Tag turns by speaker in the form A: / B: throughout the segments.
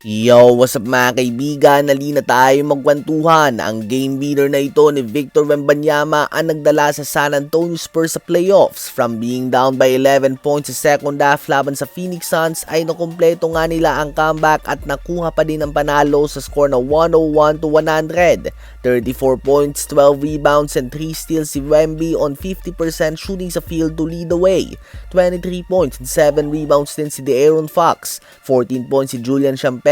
A: Yo, what's up mga kaibigan? Halina tayo magkwentuhan. Ang game winner na ito ni Victor Wembanyama ang nagdala sa San Antonio Spurs sa playoffs. From being down by 11 points sa second half laban sa Phoenix Suns ay nakumpleto nga nila ang comeback at nakuha pa din ang panalo sa score na 101-100. 34 points, 12 rebounds and 3 steals si Wemby on 50% shooting sa field to lead the way. 23 points and 7 rebounds din si De'Aaron Fox. 14 points si Julian Champagny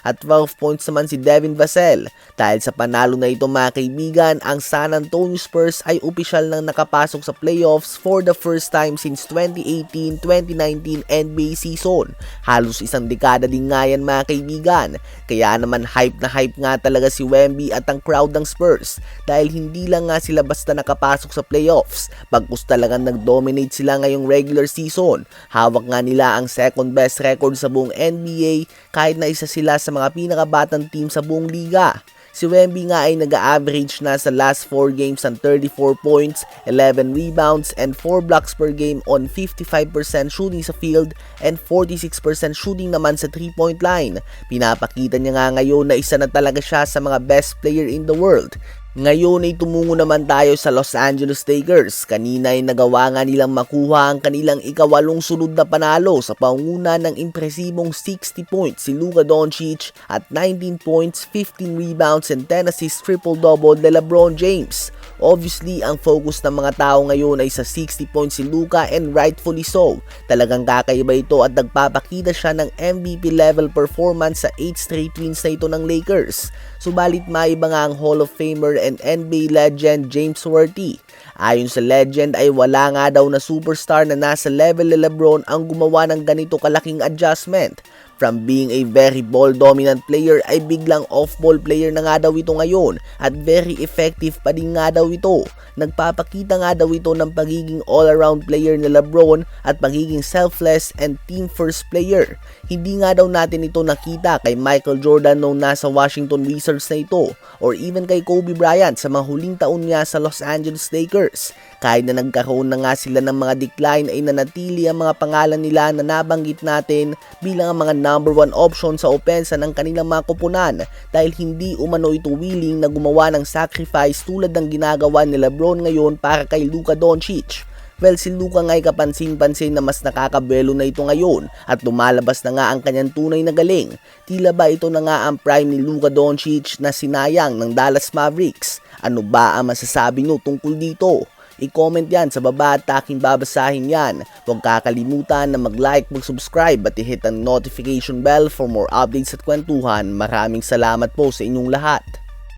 A: at 12 points naman si Devin Vassell. Dahil sa panalo na ito mga kaibigan, ang San Antonio Spurs ay opisyal nang nakapasok sa playoffs for the first time since 2018-2019 NBA season. Halos isang dekada din nga yan mga kaibigan. Kaya naman hype na hype nga talaga si Wemby at ang crowd ng Spurs dahil hindi lang nga sila basta nakapasok sa playoffs, bagkus talagang nag-dominate sila ngayong regular season. Hawak nga nila ang second best record sa buong NBA kahit na isa sila sa mga pinakabatang team sa buong liga. Si Wemby nga ay nag-average na sa last 4 games ng 34 points, 11 rebounds, and 4 blocks per game on 55% shooting sa field and 46% shooting naman sa 3-point line. Pinapakita niya nga ngayon na isa na talaga siya sa mga best player in the world. Ngayon ay tumungo naman tayo sa Los Angeles Lakers. Kanina ay nagawa nga nilang makuha ang kanilang ikawalong sunod na panalo sa pangunguna ng impresibong 60 points si Luka Doncic at 19 points, 15 rebounds and 10 assists triple-double ni LeBron James. Obviously, ang focus ng mga tao ngayon ay sa 60 points si Luka and rightfully so. Talagang kakaiba ito at nagpapakita siya ng MVP level performance sa 8 straight wins na ito ng Lakers. Subalit maiba nga ang Hall of Famer and NBA legend James Worthy. Ayon sa legend ay wala nga daw na superstar na nasa level ni LeBron ang gumawa ng ganito kalaking adjustment. From being a very ball-dominant player ay biglang off-ball player na nga daw ito ngayon at very effective pa din nga daw ito. Nagpapakita nga daw ito ng pagiging all-around player ni LeBron at pagiging selfless and team-first player. Hindi nga daw natin ito nakita kay Michael Jordan nung nasa Washington Wizards na ito or even kay Kobe Bryant sa mga huling taon niya sa Los Angeles Lakers. Kahit na nagkaroon na nga sila ng mga decline ay nanatili ang mga pangalan nila na nabanggit natin bilang ang mga number 1 option sa opensa ng kanilang mga koponan dahil hindi umano ito willing na gumawa ng sacrifice tulad ng ginagawa ni LeBron ngayon para kay Luka Doncic. Well, si Luka nga'y kapansin-pansin na mas nakakabelo na ito ngayon at lumalabas na nga ang kanyang tunay na galing. Tila ba ito na nga ang prime ni Luka Doncic na sinayang ng Dallas Mavericks? Ano ba ang masasabi nyo tungkol dito? I-comment yan sa baba at aking babasahin yan. Huwag kakalimutan na mag-like, mag-subscribe at i-hit ang notification bell for more updates at kwentuhan. Maraming salamat po sa inyong lahat.